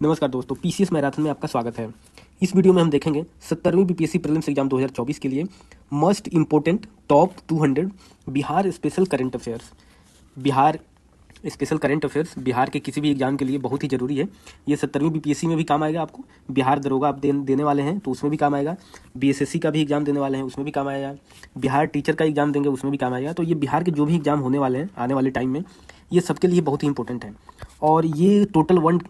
नमस्कार दोस्तों, PCS marathon में आपका स्वागत है। इस वीडियो में हम देखेंगे 70वीं बीपीएससी प्रीलिम्स एग्जाम 2024 के लिए most important top 200 Bihar special current affairs. Bihar special current affairs Bihar के किसी भी एग्जाम के लिए बहुत ही ज़रूरी है। ये 70वीं बीपीएससी में भी काम आएगा आपको। बिहार दरोगा आप देने वाले हैं तो उसमें भी काम आएगा। बीएसएससी का भी एग्जाम देने वाले हैं उसमें भी काम आएगा। बिहार टीचर का एग्जाम देंगे उसमें भी काम आएगा। तो ये बिहार के जो भी एग्जाम होने वाले हैं आने वाले टाइम में, ये सबके लिए बहुत ही इंपॉर्टेंट है। और ये टोटल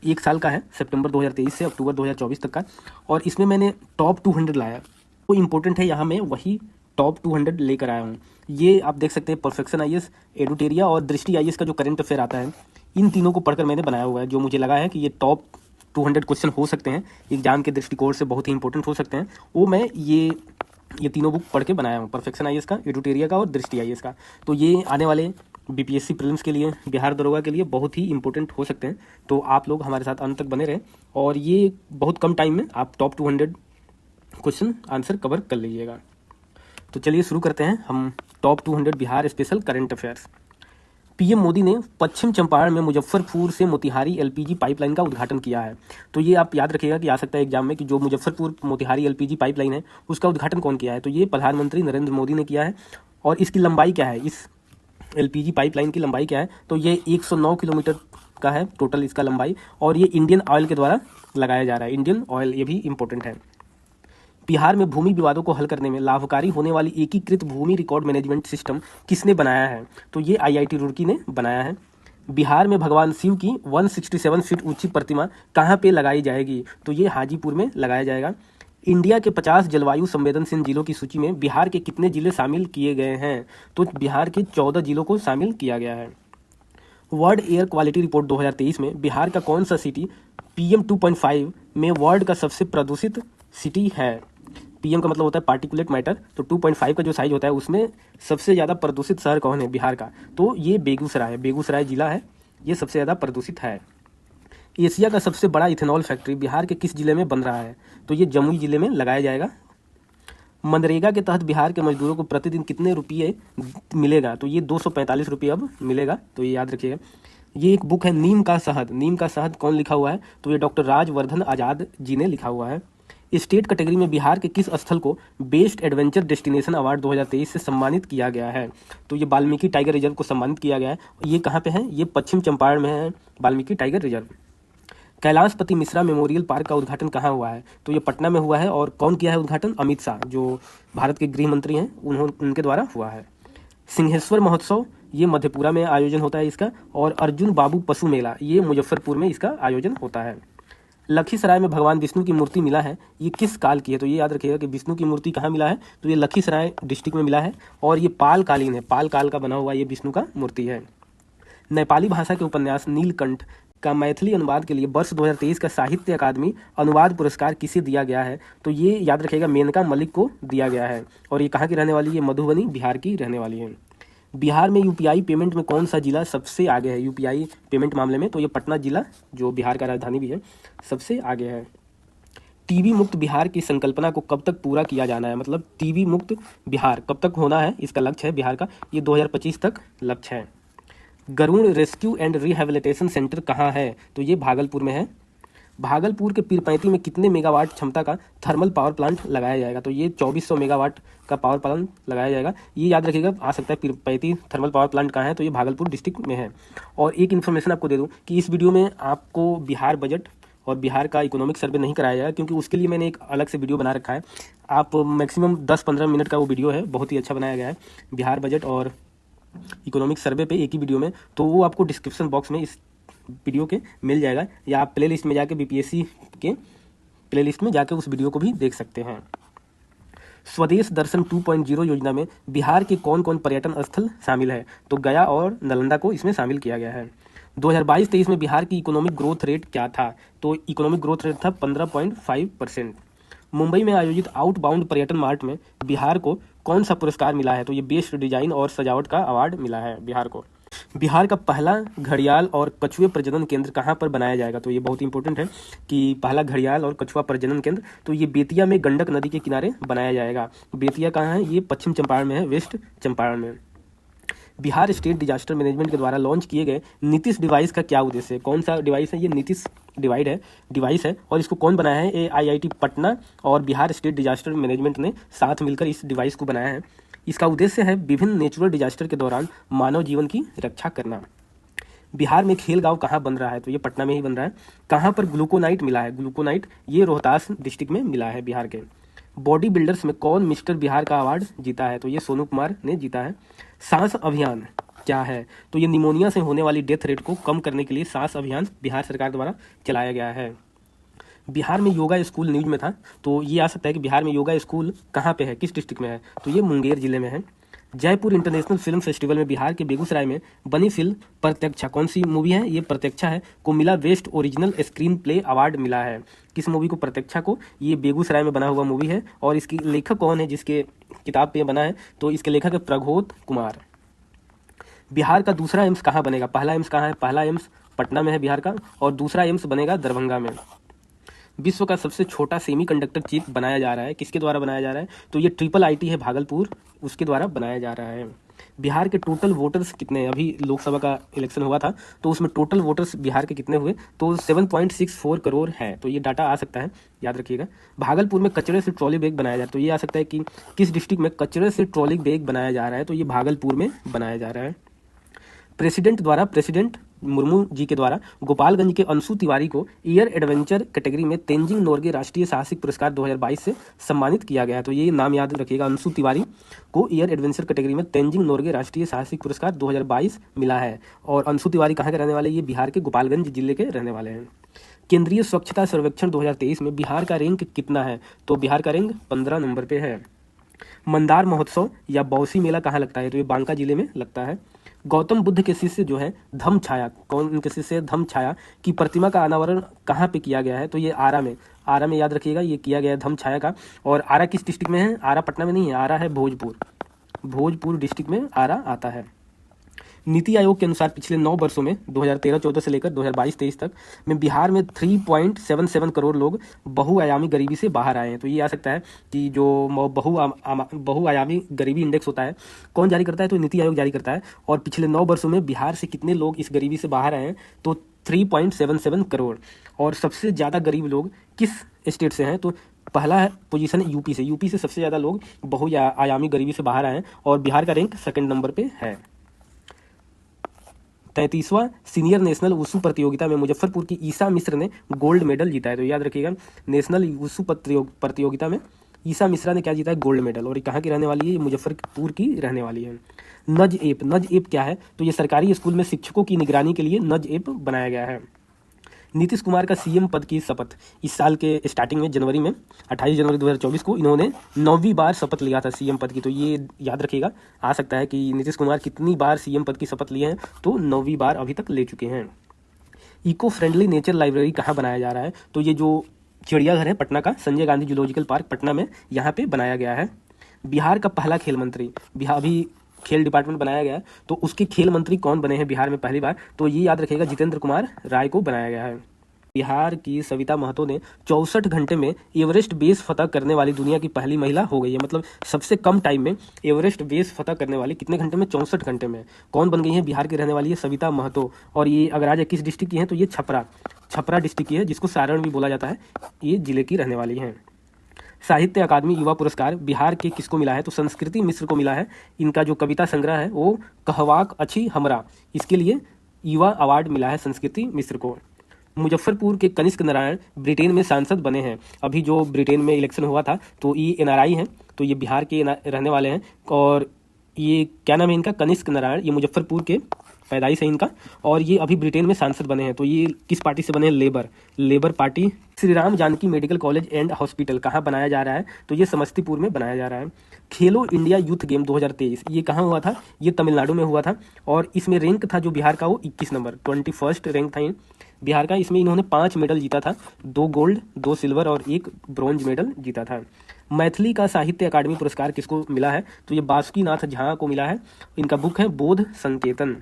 एक साल का है, सितंबर 2023 से अक्टूबर 2024 तक का। और इसमें मैंने टॉप 200 लाया, वो इम्पोर्टेंट है। यहाँ मैं वही टॉप 200 लेकर आया हूँ। ये आप देख सकते हैं, परफेक्शन आईएएस, एडुटेरिया और दृष्टि आईएएस का जो करंट अफेयर आता है, इन तीनों को पढ़कर मैंने बनाया हुआ है। जो मुझे लगा है कि ये टॉप 200 क्वेश्चन हो सकते हैं, एग्जाम के दृष्टिकोण से बहुत ही इंपॉर्टेंट हो सकते हैं, वो मैं ये तीनों बुक पढ़ के बनाया हूँ, परफेक्शन आईएएस का, एडुटेरिया का और दृष्टि आईएएस का। तो ये आने वाले बीपीएससी प्रीलिम्स के लिए, बिहार दरोगा के लिए बहुत ही इंपॉर्टेंट हो सकते हैं। तो आप लोग हमारे साथ अंत तक बने रहें और ये बहुत कम टाइम में आप टॉप 200 क्वेश्चन आंसर कवर कर लीजिएगा। तो चलिए शुरू करते हैं हम top 200 Bihar special current affairs. PM Modi ने पश्चिम चंपारण में मुजफ्फरपुर से मोतिहारी एलपीजी पाइपलाइन का उद्घाटन किया है। तो ये आप याद रखिएगा कि आ सकता है एग्जाम में कि जो मुजफ्फरपुर मोतिहारी एलपीजी पाइपलाइन है उसका उद्घाटन कौन किया है। तो ये प्रधानमंत्री नरेंद्र मोदी ने किया है। और इसकी लंबाई क्या है, इस एलपीजी पाइपलाइन की लंबाई क्या है, तो ये 109 किलोमीटर का है टोटल इसका लंबाई। और ये इंडियन ऑयल के द्वारा लगाया जा रहा है, इंडियन ऑयल, ये भी इंपॉर्टेंट है। बिहार में भूमि विवादों को हल करने में लाभकारी होने वाली एकीकृत भूमि रिकॉर्ड मैनेजमेंट सिस्टम किसने बनाया है, तो ये आईआईटी रुड़की ने बनाया है। बिहार में भगवान शिव की 167 फीट ऊंची प्रतिमा कहाँ पे लगाई जाएगी, तो ये हाजीपुर में लगाया जाएगा। इंडिया के 50 जलवायु संवेदनशील जिलों की सूची में बिहार के कितने जिले शामिल किए गए हैं, तो बिहार के 14 जिलों को शामिल किया गया है। वर्ल्ड एयर क्वालिटी रिपोर्ट 2023 में बिहार का कौन सा सिटी पीएम 2.5 में वर्ल्ड का सबसे प्रदूषित सिटी है। पीएम का मतलब होता है पार्टिकुलेट मैटर, तो 2.5 का जो साइज होता है उसमें सबसे ज़्यादा प्रदूषित शहर कौन है बिहार का, तो ये बेगूसराय है, बेगूसराय जिला है, ये सबसे ज़्यादा प्रदूषित है। एशिया का सबसे बड़ा इथेनॉल फैक्ट्री बिहार के किस जिले में बन रहा है, तो ये जमुई जिले में लगाया जाएगा। मनरेगा के तहत बिहार के मजदूरों को प्रतिदिन कितने रुपये मिलेगा, तो ये 245 रुपये अब मिलेगा, तो ये याद रखिएगा। ये एक बुक है नीम का शहद। नीम का शहद कौन लिखा हुआ है, तो ये डॉक्टर राजवर्धन आजाद जी ने लिखा हुआ है। स्टेट कैटेगरी में बिहार के किस स्थल को बेस्ट एडवेंचर डेस्टिनेशन अवार्ड 2023 से सम्मानित किया गया है, तो ये वाल्मीकि टाइगर रिजर्व को सम्मानित किया गया है। ये कहाँ पे है, ये पश्चिम चंपारण में है, Valmiki tiger reserve. Kailashpati Mishra memorial park का उद्घाटन कहाँ हुआ है, तो ये पटना में हुआ है। और कौन किया है उद्घाटन, अमित शाह, जो भारत के गृह मंत्री हैं, उनके द्वारा हुआ है। सिंहेश्वर महोत्सव ये मधेपुरा में आयोजन होता है इसका। और अर्जुन बाबू पशु मेला ये मुजफ्फरपुर में इसका आयोजन होता है। लखीसराय में भगवान विष्णु की मूर्ति मिला है, ये किस काल की है, तो ये याद रखिएगा कि विष्णु की मूर्ति कहाँ मिला है, तो ये लखीसराय डिस्ट्रिक्ट में मिला है। और ये पाल कालीन है, पाल काल का बना हुआ ये विष्णु का मूर्ति है। नेपाली भाषा के उपन्यास नीलकंठ का मैथिली अनुवाद के लिए वर्ष 2023 का साहित्य अकादमी अनुवाद पुरस्कार किसे दिया गया है, तो ये याद रखिएगा मेनका मलिक को दिया गया है। और ये कहाँ की रहने वाली है, मधुबनी बिहार की रहने वाली है। बिहार में यूपीआई पेमेंट में कौन सा जिला सबसे आगे है यूपीआई पेमेंट मामले में, तो ये पटना जिला, जो बिहार का राजधानी भी है, सबसे आगे है। टीबी मुक्त बिहार की संकल्पना को कब तक पूरा किया जाना है, मतलब टीबी मुक्त बिहार कब तक होना है, इसका लक्ष्य है बिहार का, ये 2025 तक लक्ष्य है। Garud rescue and rehabilitation centre कहाँ है, तो ये भागलपुर में है। भागलपुर के पीरपैंती में कितने मेगावाट क्षमता का थर्मल पावर प्लांट लगाया जाएगा, तो ये 2400 मेगावाट का पावर प्लांट लगाया जाएगा। ये याद रखिएगा, आ सकता है पीरपैंती थर्मल पावर प्लांट कहाँ है, तो ये भागलपुर डिस्ट्रिक्ट में है। और एक इन्फॉर्मेशन आपको दे दूँ कि इस वीडियो में आपको बिहार बजट और बिहार का इकोनॉमिक सर्वे नहीं कराया जाएगा, क्योंकि उसके लिए मैंने एक अलग से वीडियो बना रखा है। आप मैक्सिमम 10-15 मिनट का वो वीडियो है, बहुत ही अच्छा बनाया गया है, बिहार बजट और इकोनॉमिक सर्वे पे एक ही वीडियो में। तो वो आपको डिस्क्रिप्शन बॉक्स में इस वीडियो के मिल जाएगा, या आप प्ले लिस्ट में जाके बीपीएससी के प्ले लिस्ट में जाके उस वीडियो को भी देख सकते हैं। स्वदेश दर्शन 2.0 योजना में बिहार के कौन कौन पर्यटन स्थल शामिल है, तो गया और नालंदा को इसमें शामिल किया गया है। 2022-23 में बिहार की इकोनॉमिक ग्रोथ रेट क्या था, तो इकोनॉमिक ग्रोथ रेट था 15.5%। मुंबई में आयोजित आउटबाउंड पर्यटन मार्ट में बिहार को कौन सा पुरस्कार मिला है, तो ये बेस्ट डिजाइन और सजावट का अवार्ड मिला है बिहार को। बिहार का पहला घड़ियाल और कछुए प्रजनन केंद्र कहाँ पर बनाया जाएगा, तो ये बहुत इंपॉर्टेंट है कि पहला घड़ियाल और कछुआ प्रजनन केंद्र, तो ये बेतिया में गंडक नदी के किनारे बनाया जाएगा। बेतिया कहाँ है, ये पश्चिम चंपारण में है, वेस्ट चंपारण में। बिहार स्टेट डिजास्टर मैनेजमेंट के द्वारा लॉन्च किए गए नीतिश डिवाइस का क्या उद्देश्य है? कौन सा डिवाइस है? ये नीतिश डिवाइस है और इसको कौन बनाया है? ये IIT पटना और बिहार स्टेट डिजास्टर मैनेजमेंट ने साथ मिलकर इस डिवाइस को बनाया है। इसका उद्देश्य है विभिन्न नेचुरल डिजास्टर के दौरान मानव जीवन की रक्षा करना। बिहार में खेल गांव कहाँ बन रहा है? तो ये पटना में ही बन रहा है। कहाँ पर ग्लूकोनाइट मिला है? ग्लूकोनाइट ये रोहतास डिस्ट्रिक्ट में मिला है बिहार के। बॉडी बिल्डर्स में कौन मिस्टर बिहार का अवार्ड जीता है? तो ये सोनू कुमार ने जीता है। सांस अभियान क्या है? तो ये निमोनिया से होने वाली डेथ रेट को कम करने के लिए सांस अभियान बिहार सरकार द्वारा चलाया गया है। बिहार में योगा स्कूल न्यूज में था, तो ये आ सकता है कि बिहार में योगा स्कूल कहाँ पे है, किस डिस्ट्रिक्ट में है? तो ये मुंगेर जिले में है। जयपुर इंटरनेशनल फिल्म फेस्टिवल में बिहार के बेगूसराय में बनी फिल्म प्रत्यक्षा, कौन सी मूवी है? ये प्रत्यक्षा है, को मिला best original screen play award मिला है। किस मूवी को? प्रत्यक्षा को। ये बेगूसराय में बना हुआ मूवी है। और इसकी लेखक कौन है जिसके किताब पे बना है? तो इसके लेखक है प्रघोत कुमार। बिहार का दूसरा एम्स कहाँ बनेगा? पहला एम्स कहाँ है? पहला एम्स पटना में है बिहार का, और दूसरा एम्स बनेगा दरभंगा में। विश्व का सबसे छोटा सेमीकंडक्टर चिप बनाया जा रहा है, किसके द्वारा बनाया जा रहा है? तो ये IIIT है भागलपुर, उसके द्वारा बनाया जा रहा है। बिहार के टोटल वोटर्स कितने हैं? अभी लोकसभा का इलेक्शन हुआ था, तो उसमें टोटल वोटर्स बिहार के कितने हुए? तो 7.64 करोड़ है। तो ये डाटा आ सकता है, याद रखिएगा। भागलपुर में कचरे से ट्रॉली बैग बनाया जाए, तो ये आ सकता है कि किस डिस्ट्रिक्ट में कचरे से ट्रॉली बैग बनाया जा रहा है? तो ये भागलपुर में बनाया जा रहा है। प्रेसिडेंट मुर्मू जी के द्वारा गोपालगंज के अंशु तिवारी को एयर एडवेंचर कैटेगरी में तेंजिंग नोर्गे राष्ट्रीय साहसिक पुरस्कार 2022 से सम्मानित किया गया है। तो ये नाम याद रखिएगा, अंशु तिवारी को एयर एडवेंचर कैटेगरी में तेंजिंग नोर्गे राष्ट्रीय साहसिक पुरस्कार 2022 मिला है। और अंशु तिवारी कहाँ के रहने वाले? ये बिहार के गोपालगंज जिले के रहने वाले हैं। केंद्रीय स्वच्छता सर्वेक्षण 2023 में बिहार का रैंक कितना है? तो बिहार का रैंक 15 नंबर पे है। मंदार महोत्सव या बौसी मेला कहाँ लगता है? तो ये बांका जिले में लगता है। गौतम बुद्ध के शिष्य जो है धम्मछाया, कौन उनके शिष्य? धम्मछाया की प्रतिमा का अनावरण कहाँ पे किया गया है? तो ये आरा में याद रखिएगा, ये किया गया है धम्मछाया का। और आरा किस डिस्ट्रिक्ट में है? आरा पटना में नहीं है, आरा है भोजपुर डिस्ट्रिक्ट में आरा आता है। नीति आयोग के अनुसार पिछले 9 वर्षों में 2013-14 से लेकर 2022-23 तक में बिहार में 3.77 करोड़ लोग बहुआयामी गरीबी से बाहर आए हैं। तो ये आ सकता है कि जो बहुआयामी गरीबी इंडेक्स होता है, कौन जारी करता है? तो नीति आयोग जारी करता है। और पिछले 9 वर्षों में बिहार से कितने लोग इस गरीबी से बाहर आए हैं? तो 3.77 करोड़। और सबसे ज़्यादा गरीब लोग किस स्टेट से हैं? तो पहला है पोजीशन है यूपी से सबसे ज़्यादा लोग बहुआयामी गरीबी से बाहर आए हैं, और बिहार का रैंक 2nd नंबर पर है। 33वां सीनियर नेशनल वुशु प्रतियोगिता में मुजफ्फरपुर की ईसा मिश्र ने गोल्ड मेडल जीता है। तो याद रखिएगा, नेशनल वुशु प्रतियोगिता में ईसा मिश्रा ने क्या जीता है? Gold medal. और ये कहाँ की रहने वाली है? ये मुजफ्फरपुर की रहने वाली है। नज ऐप क्या है? तो ये सरकारी स्कूल में शिक्षकों की निगरानी के लिए नज ऐप बनाया गया है। नीतीश कुमार का CM पद की शपथ इस साल के स्टार्टिंग में जनवरी में 28 जनवरी 2024 को इन्होंने 9वीं बार शपथ लिया था CM पद की। तो ये याद रखिएगा, आ सकता है कि नीतीश कुमार कितनी बार CM पद की शपथ लिए हैं? तो 9वीं बार अभी तक ले चुके हैं। इको फ्रेंडली नेचर लाइब्रेरी कहाँ बनाया जा रहा है? तो ये जो चिड़ियाघर है पटना का, संजय गांधी जूलॉजिकल पार्क पटना में, यहाँ पे बनाया गया है। बिहार का पहला खेल मंत्री, बिहार अभी खेल डिपार्टमेंट बनाया गया है, तो उसके खेल मंत्री कौन बने हैं बिहार में पहली बार? तो ये याद रखिएगा, जितेंद्र कुमार राय को बनाया गया है। बिहार की सविता महतो ने 64 घंटे में एवरेस्ट बेस फतह करने वाली दुनिया की पहली महिला हो गई है। मतलब सबसे कम टाइम में एवरेस्ट बेस फतह करने वाली कितने घंटे में? 64 घंटे में। कौन बन गई है? बिहार की रहने वाली है सविता महतो। और ये अगर आज किस डिस्ट्रिक्ट की है? तो ये छपरा डिस्ट्रिक्ट की है, जिसको सारण भी बोला जाता है। ये जिले की रहने वाली हैं। साहित्य अकादमी युवा पुरस्कार बिहार के किसको मिला है? तो संस्कृति मिश्र को मिला है। इनका जो कविता संग्रह है वो कहवाक अच्छी हमरा, इसके लिए युवा अवार्ड मिला है संस्कृति मिश्र को। मुजफ्फरपुर के कनिष्क नारायण ब्रिटेन में सांसद बने हैं। अभी जो ब्रिटेन में इलेक्शन हुआ था, तो ये NRI हैं, तो ये बिहार के रहने वाले हैं। और ये क्या नाम है इनका? कनिष्क नारायण। ये मुजफ्फरपुर के पैदाइश है इनका, और ये अभी ब्रिटेन में सांसद बने हैं। तो ये किस पार्टी से बने हैं? Labour Party. Shri Ram Janaki medical college and hospital कहाँ बनाया जा रहा है? तो ये समस्तीपुर में बनाया जा रहा है। खेलो इंडिया यूथ गेम 2023 ये कहाँ हुआ था? ये तमिलनाडु में हुआ था, और इसमें रैंक था जो बिहार का वो 21 नंबर 21st रैंक था बिहार का। इसमें इन्होंने 5 मेडल जीता था, 2 गोल्ड, 2 सिल्वर और 1 ब्रॉन्ज मेडल जीता था। मैथिली का साहित्य अकादमी पुरस्कार किसको मिला है? तो ये बासुकीनाथ झा को मिला है। इनका बुक है बोध संकेतन।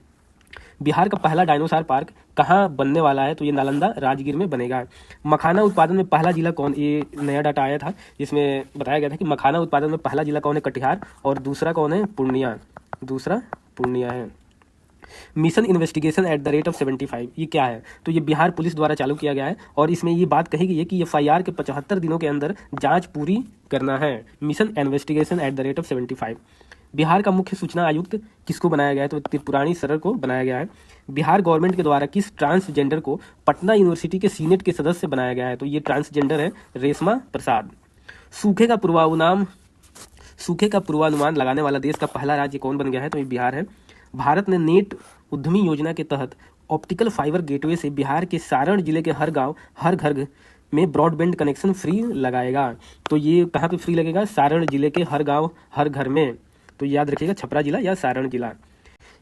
बिहार का पहला डायनोसॉर पार्क कहाँ बनने वाला है? तो ये नालंदा राजगीर में बनेगा। मखाना उत्पादन में पहला जिला कौन? ये नया डाटा आया था जिसमें बताया गया था कि मखाना उत्पादन में पहला जिला कौन है? कटिहार। और दूसरा कौन है? पूर्णिया। दूसरा पूर्णिया है। Mission investigation at the rate of 75, ये क्या है? तो ये बिहार पुलिस द्वारा चालू किया गया है और इसमें ये बात कही गई है कि FIR के 75 दिनों के अंदर जांच पूरी करना है। Mission investigation at the rate of 75। Bihar का मुख्य सूचना आयुक्त किसको बनाया गया है? तो त्रिपुरारी सरर को बनाया गया है। बिहार गवर्नमेंट के द्वारा किस ट्रांसजेंडर को पटना यूनिवर्सिटी के सीनेट के सदस्य बनाया गया है? तो ये ट्रांसजेंडर है रेशमा प्रसाद। सूखे का पूर्वानुमान लगाने वाला देश का पहला राज्य कौन बन गया है? तो ये बिहार है। भारत ने नेट उद्यमी योजना के तहत ऑप्टिकल फाइबर गेटवे से बिहार के सारण जिले के हर गांव हर घर में ब्रॉडबैंड कनेक्शन फ्री लगाएगा। तो ये कहाँ पे फ्री लगेगा? सारण जिले के हर गांव हर घर में। तो याद रखिएगा, छपरा जिला या सारण जिला।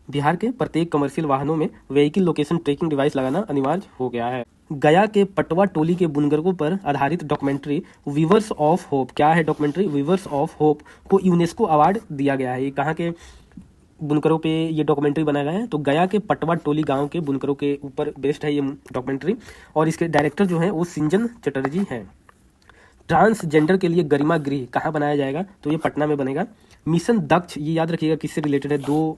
बिहार के प्रत्येक कमर्शियल वाहनों में व्हीकल लोकेशन ट्रैकिंग डिवाइस लगाना अनिवार्य हो गया है। गया के पटवा टोली के बुनकरों पर आधारित डॉक्यूमेंट्री वीवर्स ऑफ होप, क्या है डॉक्यूमेंट्री? वीवर्स ऑफ होप को यूनेस्को अवार्ड दिया गया है। ये कहाँ के बुनकरों पे ये डॉक्यूमेंट्री बनाया गया है? तो गया के पटवा टोली गांव के बुनकरों के ऊपर बेस्ड है ये डॉक्यूमेंट्री और इसके डायरेक्टर जो है वो सिंजन चटर्जी हैं। ट्रांसजेंडर के लिए गरिमा गृह कहाँ बनाया जाएगा? तो ये पटना में बनेगा। मिशन दक्ष, ये याद रखिएगा किससे रिलेटेड है? दो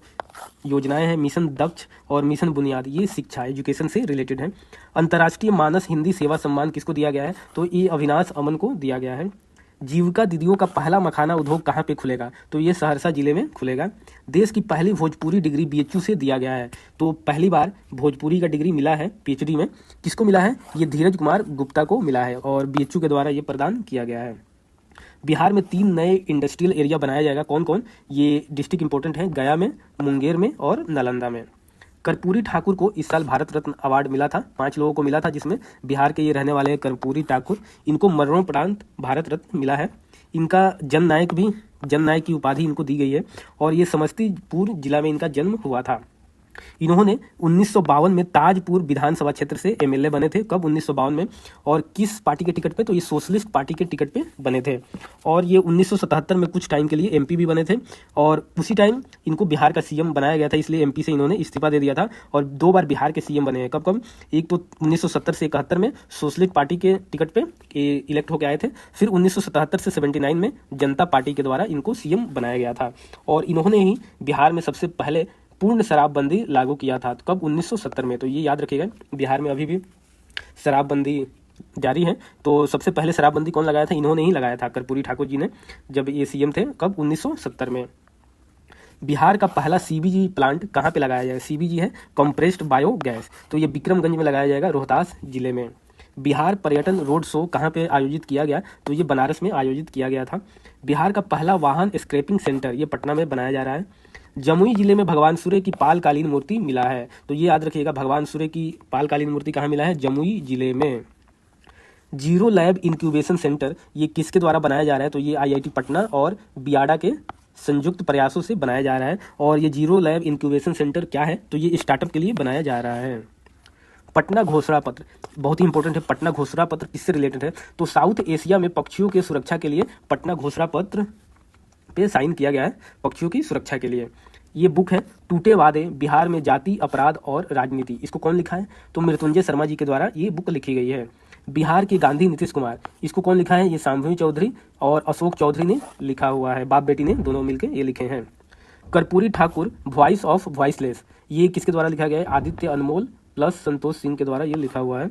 योजनाएं हैं, मिशन दक्ष और मिशन बुनियाद, ये शिक्षा एजुकेशन से रिलेटेड है। अंतर्राष्ट्रीय मानस हिंदी सेवा सम्मान किसको दिया गया है? तो ये अविनाश अमन को दिया गया है। जीविका दीदियों का पहला मखाना उद्योग कहाँ पे खुलेगा? तो ये सहरसा जिले में खुलेगा। देश की पहली भोजपुरी डिग्री BHU से दिया गया है। तो पहली बार भोजपुरी का डिग्री मिला है PhD में, किसको मिला है? ये धीरज कुमार गुप्ता को मिला है और BHU के द्वारा ये प्रदान किया गया है। बिहार में 3 नए इंडस्ट्रियल एरिया बनाया जाएगा। कौन कौन? ये डिस्ट्रिक्ट इंपॉर्टेंट है, गया में, मुंगेर में और नालंदा में। कर्पूरी ठाकुर को इस साल भारत रत्न अवार्ड मिला था, 5 लोगों को मिला था, जिसमें बिहार के ये रहने वाले हैं कर्पूरी ठाकुर। इनको मरणोपरांत भारत रत्न मिला है। इनका जननायक की उपाधि इनको दी गई है और ये समस्तीपुर जिला में इनका जन्म हुआ था। इन्होंने 1952 में ताजपुर विधानसभा क्षेत्र से MLA बने थे। कब? 1952 में। और किस पार्टी के टिकट पे? तो ये सोशलिस्ट पार्टी के टिकट पे बने थे और ये 1977 में कुछ टाइम के लिए MP भी बने थे और उसी टाइम इनको बिहार का CM बनाया गया था, इसलिए MP से इन्होंने इस्तीफा दे दिया था और 2 बार बिहार के CM बने हैं। कब कब? एक तो 1970 से 71 में सोशलिस्ट पार्टी के टिकट पे इलेक्ट होकर आए थे, फिर 1977 से 79 में जनता पार्टी के द्वारा इनको CM बनाया गया था और इन्होंने ही बिहार में सबसे पहले पूर्ण शराबबंदी लागू किया था। कब? 1970 में। तो ये याद रखिएगा, बिहार में अभी भी शराबबंदी जारी है। तो सबसे पहले शराबबंदी कौन लगाया था? इन्होंने ही लगाया था, कर्पूरी ठाकुर जी ने, जब ये CM थे। कब? 1970 में। बिहार का पहला CBG प्लांट कहाँ पे लगाया जाएगा? CBG है कंप्रेस्ड बायोगैस। तो ये विक्रमगंज में लगाया जाएगा, रोहतास जिले में। बिहार पर्यटन रोड शो कहाँ पे आयोजित किया गया? तो ये बनारस में आयोजित किया गया था। बिहार का पहला वाहन स्क्रैपिंग सेंटर ये पटना में बनाया जा रहा है। जमुई जिले में भगवान सूर्य की पालकालीन मूर्ति मिला है। तो ये याद रखिएगा, भगवान सूर्य की पालकालीन मूर्ति कहाँ मिला है? जमुई जिले में। जीरो लैब इंक्यूबेशन सेंटर ये किसके द्वारा बनाया जा रहा है? तो ये IIT पटना और बियाडा के संयुक्त प्रयासों से बनाया जा रहा है। और ये जीरो लैब इंक्यूबेशन सेंटर क्या है? तो ये स्टार्टअप के लिए बनाया जा रहा है। पटना घोषणा पत्र बहुत ही इंपॉर्टेंट है। पटना घोषणा पत्र किससे रिलेटेड है? तो साउथ एशिया में पक्षियों की सुरक्षा के लिए पटना घोषणा पत्र पे साइन किया गया है, पक्षियों की सुरक्षा के लिए। ये बुक है टूटे वादे, बिहार में जाति, अपराध और राजनीति। इसको कौन लिखा है? तो मृत्युंजय शर्मा जी के द्वारा ये बुक लिखी गई है। बिहार के गांधी नीतीश कुमार, इसको कौन लिखा है? ये शांभवी चौधरी और अशोक चौधरी ने लिखा हुआ है, बाप बेटी ने दोनों मिलकर ये लिखे हैं। Karpoori Thakur voice of voiceless, ये किसके द्वारा लिखा गया है? आदित्य अनमोल प्लस संतोष सिंह के द्वारा ये लिखा हुआ है।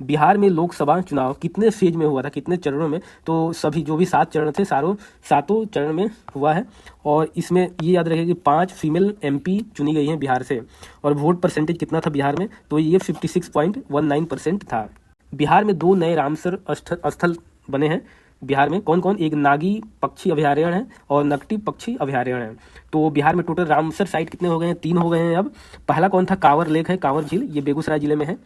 बिहार में लोकसभा चुनाव कितने फेज में हुआ था, कितने चरणों में? तो सभी जो भी 7 चरण थे सातों चरण में हुआ है और इसमें ये याद रखें कि 5 फीमेल MP चुनी गई हैं बिहार से। और वोट परसेंटेज कितना था बिहार में? तो ये 56.19% था। बिहार में 2 नए रामसर स्थल बने हैं बिहार में। कौन कौन? एक नागी पक्षी अभयारण्य है और नकटी पक्षी अभयारण्य है। तो बिहार में टोटल रामसर साइट कितने हो गए हैं? 3 हो गए हैं अब। पहला कौन था? कांवर लेक है, कांवर झील, ये बेगूसराय जिले में है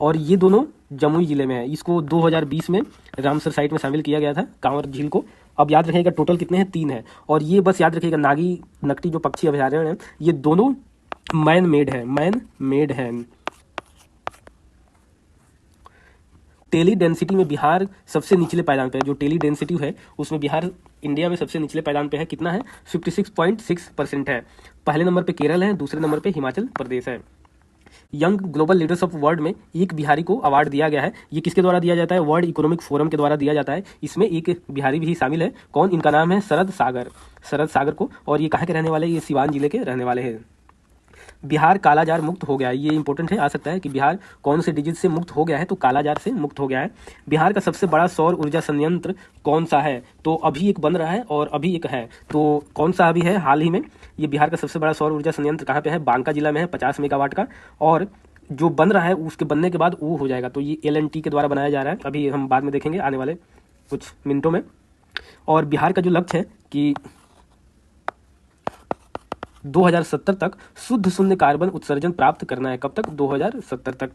और ये दोनों जमुई जिले में है। इसको 2020 में रामसर साइट में शामिल किया गया था, कांवर झील को। अब याद रखिएगा टोटल कितने हैं? 3 है। और ये बस याद रखिएगा नागी नकटी जो पक्षी अभयारण्य है ये दोनों मैन मेड है। टेली डेंसिटी में बिहार सबसे निचले पायदान पे है। जो टेली डेंसिटी है उसमें बिहार इंडिया में सबसे निचले पायदान पे है। कितना है? 56.6% है। पहले नंबर पे केरल है, दूसरे नंबर पे हिमाचल प्रदेश है। Young global leaders of world में एक बिहारी को अवार्ड दिया गया है। ये किसके द्वारा दिया जाता है? वर्ल्ड इकोनॉमिक फोरम के द्वारा दिया जाता है। इसमें एक बिहारी भी शामिल है। कौन? इनका नाम है शरद सागर को। और ये कहाँ के रहने वाले? ये सिवान जिले के रहने वाले हैं। बिहार कालाजार मुक्त हो गया है, ये इंपॉर्टेंट है, आ सकता है कि बिहार कौन से डिजीज से मुक्त हो गया है, तो कालाजार से मुक्त हो गया है। बिहार का सबसे बड़ा सौर ऊर्जा संयंत्र कौन सा है, तो अभी एक बन रहा है और अभी एक है, तो कौन सा अभी है हाल ही में, ये बिहार का सबसे बड़ा सौर ऊर्जा संयंत्र कहाँ पे है, बांका जिला में है, 50 मेगावाट का, और जो बन रहा है उसके बनने के बाद वो हो जाएगा, तो ये LNT के द्वारा बनाया जा रहा है, अभी हम बाद में देखेंगे आने वाले कुछ मिनटों में। और बिहार का जो लक्ष्य है कि 2070 तक शुद्ध शून्य कार्बन उत्सर्जन प्राप्त करना है, कब तक, 2070 तक।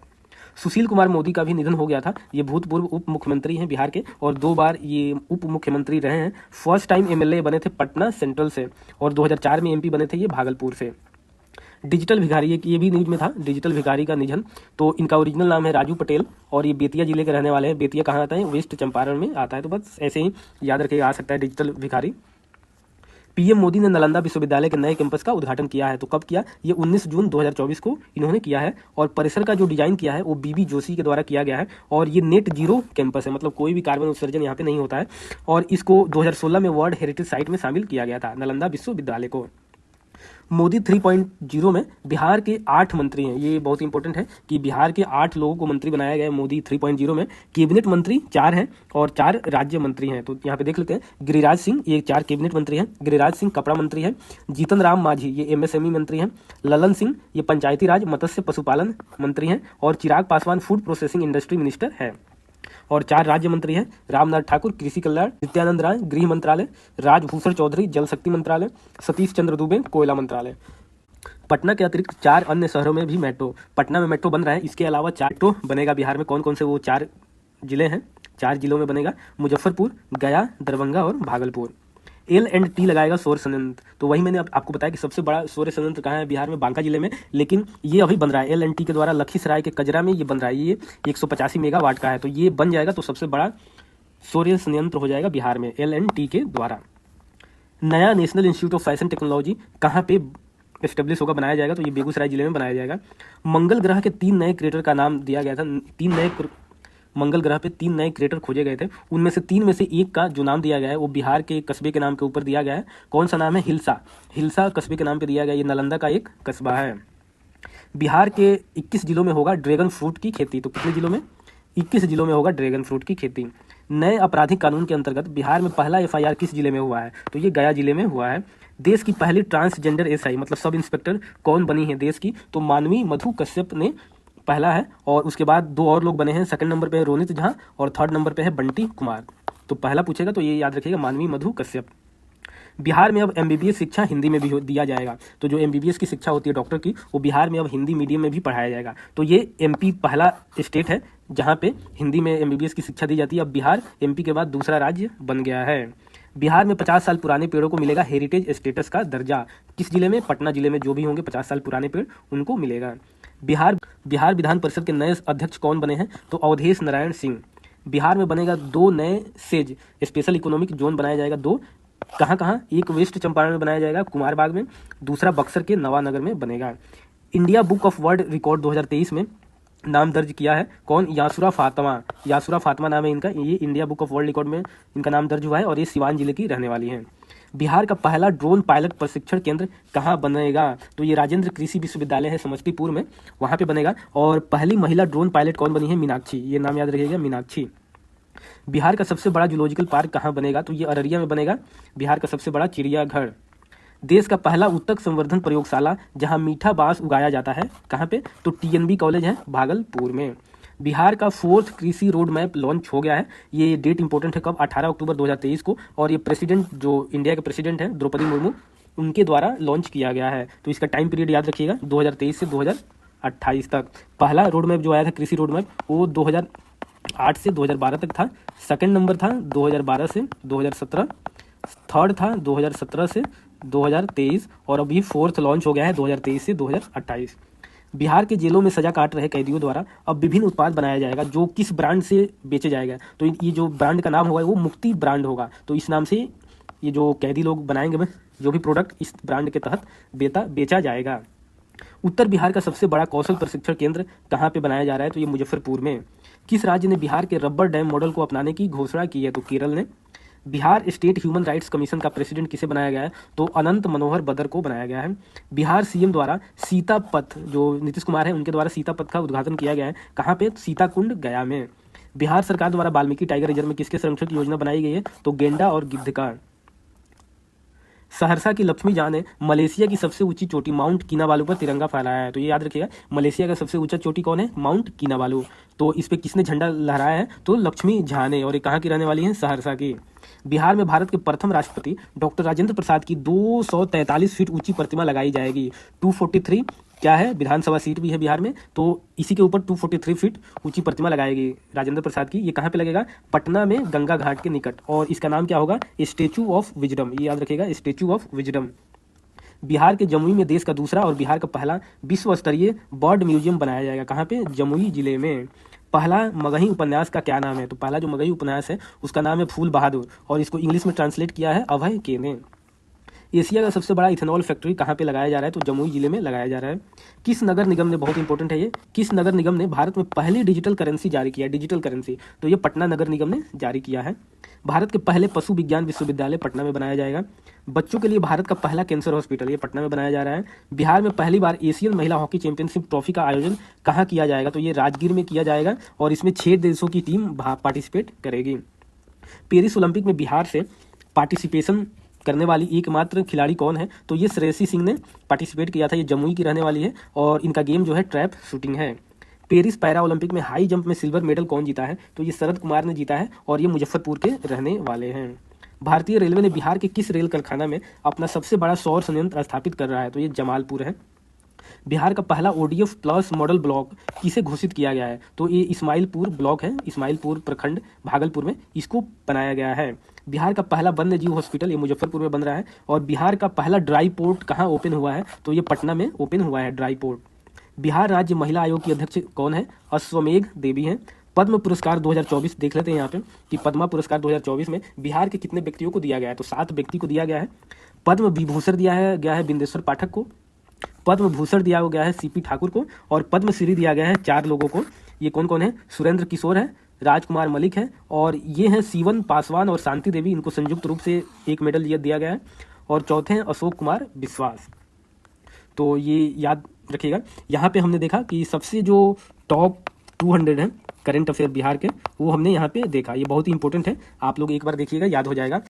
सुशील कुमार मोदी का भी निधन हो गया था, ये भूतपूर्व उप मुख्यमंत्री हैं बिहार के और 2 बार ये उप मुख्यमंत्री रहे हैं। फर्स्ट टाइम MLA बने थे पटना सेंट्रल से और 2004 में MP बने थे ये भागलपुर से। डिजिटल भिखारी, ये भी न्यूज में था, डिजिटल भिखारी का निधन, तो इनका ओरिजिनल नाम है राजू पटेल और ये बेतिया जिले के रहने वाले हैं। बेतिया कहाँ आता है, वेस्ट चंपारण में आता है, तो बस ऐसे ही याद रखिएगा, आ सकता है डिजिटल भिखारी। PM मोदी ने नालंदा विश्वविद्यालय के नए कैंपस का उद्घाटन किया है, तो कब किया, ये 19 जून 2024 को इन्होंने किया है। और परिसर का जो डिजाइन किया है वो BB जोशी के द्वारा किया गया है और ये नेट जीरो कैंपस है, मतलब कोई भी कार्बन उत्सर्जन यहाँ पे नहीं होता है। और इसको 2016 में वर्ल्ड हेरिटेज साइट में शामिल किया गया था, नालंदा विश्वविद्यालय को। मोदी 3.0 में बिहार के 8 मंत्री हैं, ये बहुत इंपॉर्टेंट है कि बिहार के 8 लोगों को मंत्री बनाया गया है मोदी 3.0 में। कैबिनेट मंत्री 4 हैं और 4 राज्य मंत्री हैं, तो यहाँ पे देख लेते हैं। गिरिराज सिंह, ये 4 कैबिनेट मंत्री हैं। गिरिराज सिंह कपड़ा मंत्री है। जीतन राम मांझी, ये MSME मंत्री हैं। ललन सिंह, ये पंचायती राज मत्स्य पशुपालन मंत्री हैं। और Chirag Paswan food processing industry minister है। और 4 राज्य मंत्री हैं, रामनाथ ठाकुर कृषि कल्याण, नित्यानंद राय गृह मंत्रालय, राजभूषण चौधरी जल शक्ति मंत्रालय, सतीश चंद्र दुबे कोयला मंत्रालय। पटना के अतिरिक्त 4 अन्य शहरों में भी मेट्रो, पटना में मेट्रो बन रहा है, इसके अलावा 4 मेट्रो बनेगा बिहार में। कौन कौन से वो 4 जिले हैं, 4 जिलों में बनेगा, मुजफ्फरपुर, गया, दरभंगा और भागलपुर। L&T लगाएगा सौर संयंत्र, तो वही मैंने आपको बताया कि सबसे बड़ा सौर संयंत्र कहाँ है बिहार में, बांका जिले में, लेकिन ये अभी बन रहा है L&T के द्वारा, लखीसराय के कजरा में ये बन रहा है, ये 185 मेगावाट का है, तो ये बन जाएगा तो सबसे बड़ा सौर संयंत्र हो जाएगा बिहार में L&T के द्वारा। नया national institute of fashion technology कहाँ पे एस्टेब्लिश होगा, बनाया जाएगा, तो ये बेगूसराय जिले में बनाया जाएगा। मंगल ग्रह के 3 नए क्रेटर का नाम दिया गया था, मंगल ग्रह पे 3 नए क्रेटर खोजे गए थे, उनमें से 3 में से एक का जो नाम दिया गया है वो बिहार के कस्बे के नाम के ऊपर दिया गया है। कौन सा नाम है, हिल्सा, हिल्सा कस्बे के नाम पे दिया गया, ये नालंदा का एक कस्बा है। बिहार के 21 जिलों में होगा ड्रैगन फ्रूट की खेती, तो कितने जिलों में, 21 जिलों में होगा ड्रैगन फ्रूट की खेती। नए आपराधिक कानून के अंतर्गत बिहार में पहला FIR किस जिले में हुआ है, तो ये गया जिले में हुआ है। देश की पहली ट्रांसजेंडर SI मतलब सब इंस्पेक्टर कौन बनी है देश की, तो मानवी मधु कश्यप ने पहला है, और उसके बाद 2 और लोग बने हैं। सेकंड नंबर पे है रोनित झा और थर्ड नंबर पे है बंटी कुमार, तो पहला पूछेगा तो ये याद रखिएगा, मानवी मधु कश्यप। बिहार में अब MBBS शिक्षा हिंदी में भी दिया जाएगा, तो जो MBBS की शिक्षा होती है डॉक्टर की, वो बिहार में अब हिंदी मीडियम में भी पढ़ाया जाएगा। तो ये MP पहला स्टेट है जहाँ पे हिंदी में MBBS की शिक्षा दी जाती है। अब बिहार MP के बाद दूसरा राज्य बन गया है। बिहार में 50 साल पुराने पेड़ों को मिलेगा हेरिटेज स्टेटस का दर्जा, किस जिले में, पटना जिले में। जो भी होंगे 50 साल पुराने पेड़ उनको मिलेगा। बिहार विधान परिषद के नए अध्यक्ष कौन बने हैं, तो अवधेश नारायण सिंह। बिहार में बनेगा 2 नए सेज स्पेशल इकोनॉमिक जोन बनाया जाएगा, 2, कहाँ, एक वेस्ट चंपारण में बनाया जाएगा कुमारबाग में, दूसरा बक्सर के नवानगर में बनेगा। India book of world record 2023 में नाम दर्ज किया है कौन, यासुरा फातिमा नाम है इनका, ये India book of world record में इनका नाम दर्ज हुआ है और ये सिवान जिले की रहने वाली हैं। बिहार का पहला ड्रोन पायलट प्रशिक्षण केंद्र कहाँ बनेगा, तो ये राजेंद्र कृषि विश्वविद्यालय है समस्तीपुर में, वहाँ पे बनेगा। और पहली महिला ड्रोन पायलट कौन बनी है, मीनाक्षी, ये नाम याद रखिएगा, मीनाक्षी। बिहार का सबसे बड़ा जूलॉजिकल पार्क कहाँ बनेगा, तो ये अररिया में बनेगा, बिहार का सबसे बड़ा चिड़ियाघर। देश का पहला उत्तक संवर्धन प्रयोगशाला जहां मीठा बांस उगाया जाता है, कहाँ पे, तो TNB कॉलेज है भागलपुर में। बिहार का 4th कृषि रोड मैप लॉन्च हो गया है, ये डेट इंपॉर्टेंट है, कब, 18 अक्टूबर 2023 को, और ये प्रेसिडेंट जो इंडिया के प्रेसिडेंट हैं द्रौपदी मुर्मू, उनके द्वारा लॉन्च किया गया है। तो इसका टाइम पीरियड याद रखिएगा, 2023 से 2028 तक। पहला रोड मैप जो आया था कृषि रोड मैप, वो 2008 से 2012 तक था। सेकंड नंबर था 2012 से 2017, थर्ड था 2017 से 2023, और अभी 4th लॉन्च हो गया है 2023 से 2028। बिहार के जेलों में सजा काट रहे कैदियों द्वारा अब विभिन्न उत्पाद बनाया जाएगा, जो किस ब्रांड से बेचे जाएगा, तो ये जो ब्रांड का नाम होगा वो मुक्ति ब्रांड होगा। तो इस नाम से ये जो कैदी लोग बनाएंगे जो भी प्रोडक्ट इस ब्रांड के तहत बेचा जाएगा। उत्तर बिहार का सबसे बड़ा कौशल प्रशिक्षण केंद्र कहाँ पे बनाया जा रहा है, तो ये मुजफ्फरपुर में। किस राज्य ने बिहार के रबर डैम मॉडल को अपनाने की घोषणा की है, तो केरल ने। Bihar state human rights commission का प्रेसिडेंट किसे बनाया गया है? तो अनंत मनोहर बदर को बनाया गया है। बिहार सीएम द्वारा सीता पथ, जो नीतीश कुमार है उनके द्वारा सीता पथ का उद्घाटन किया गया है, कहाँ पे? सीताकुंड, गया में। बिहार सरकार द्वारा वाल्मीकि टाइगर रिजर्व में किसके संरक्षण की योजना बनाई गई है? तो गेंडा और गिद्ध का। सहरसा की लक्ष्मी जान ने मलेशिया की सबसे ऊंची चोटी माउंट किनाबालू पर तिरंगा फहराया है। तो ये याद रखिएगा, मलेशिया का सबसे ऊंचा चोटी कौन है? माउंट किनाबालू। तो इस पे किसने झंडा लहराया है? तो लक्ष्मी झा ने, और ये कहाँ की रहने वाली है? सहरसा की। बिहार में भारत के प्रथम राष्ट्रपति डॉक्टर राजेंद्र प्रसाद की 243 फीट ऊंची प्रतिमा लगाई जाएगी। 243 क्या है? विधानसभा सीट भी है बिहार में, तो इसी के ऊपर 243 फीट ऊंची प्रतिमा लगाएगी राजेंद्र प्रसाद की। ये कहाँ पे लगेगा? पटना में, गंगा घाट के निकट, और इसका नाम क्या होगा? Statue of wisdom. ये याद रखिएगा, स्टेचू ऑफ विजडम। बिहार के जमुई में देश का दूसरा और बिहार का पहला विश्व स्तरीय बर्ड म्यूजियम बनाया जाएगा। कहाँ पे? जमुई जिले में। पहला मगही उपन्यास का क्या नाम है? तो पहला जो मगही उपन्यास है उसका नाम है फूल बहादुर, और इसको इंग्लिश में ट्रांसलेट किया है अभय के ने। एशिया का सबसे बड़ा इथेनॉल फैक्ट्री कहाँ पे लगाया जा रहा है? तो जमुई जिले में लगाया जा रहा है। किस नगर निगम ने, बहुत इंपॉर्टेंट है ये, किस नगर निगम ने भारत में पहली डिजिटल करेंसी जारी किया? डिजिटल करेंसी, तो ये पटना नगर निगम ने जारी किया है। भारत के पहले पशु विज्ञान विश्वविद्यालय पटना में बनाया जाएगा। बच्चों के लिए भारत का पहला कैंसर हॉस्पिटल, ये पटना में बनाया जा रहा है। बिहार में पहली बार एशियन महिला हॉकी चैंपियनशिप ट्रॉफी का आयोजन कहाँ किया जाएगा? तो ये राजगीर में किया जाएगा, और इसमें 6 देशों की टीम पार्टिसिपेट करेगी। पेरिस ओलंपिक में बिहार से पार्टिसिपेशन करने वाली एकमात्र खिलाड़ी कौन है? तो ये श्रेयसी सिंह ने पार्टिसिपेट किया था। ये जमुई की रहने वाली है, और इनका गेम जो है ट्रैप शूटिंग है। पेरिस पैरा ओलंपिक में हाई जंप में सिल्वर मेडल कौन जीता है? तो ये शरद कुमार ने जीता है, और ये मुजफ्फरपुर के रहने वाले हैं। भारतीय रेलवे ने बिहार के किस रेल कारखाना में अपना सबसे बड़ा सौर संयंत्र स्थापित कर रहा है? तो ये जमालपुर है। बिहार का पहला ODF प्लस मॉडल ब्लॉक किसे घोषित किया गया है? तो ये इस्माइलपुर ब्लॉक है, इस्माइलपुर प्रखंड भागलपुर में इसको बनाया गया है। बिहार का पहला वन्य जीव हॉस्पिटल ये मुजफ्फरपुर में बन रहा है। और बिहार का पहला ड्राई पोर्ट कहाँ ओपन हुआ है? तो ये पटना में ओपन हुआ है ड्राई पोर्ट। बिहार राज्य महिला आयोग की अध्यक्ष कौन है? अश्वमेघ देवी हैं। पद्म पुरस्कार 2024 देख लेते हैं यहाँ पे कि पद्मा पुरस्कार 2024 में बिहार के कितने व्यक्तियों को दिया गया है? तो 7 व्यक्ति को दिया गया है। पद्म विभूषण दिया गया है बिंदेश्वर पाठक को, पद्म भूषण दिया गया है CP ठाकुर को, और पद्मश्री दिया गया है 4 लोगों को। ये कौन कौन है? सुरेंद्र किशोर है, राजकुमार मलिक है, और ये हैं सीवन पासवान और शांति देवी। इनको संयुक्त रूप से एक मेडल दिया गया है। और चौथे हैं अशोक कुमार विश्वास। तो ये याद रखिएगा। यहाँ पे हमने देखा कि सबसे जो टॉप 200 हैं करंट अफेयर बिहार के, वो हमने यहाँ पे देखा। ये बहुत ही इंपॉर्टेंट है, आप लोग एक बार देखिएगा, याद हो जाएगा।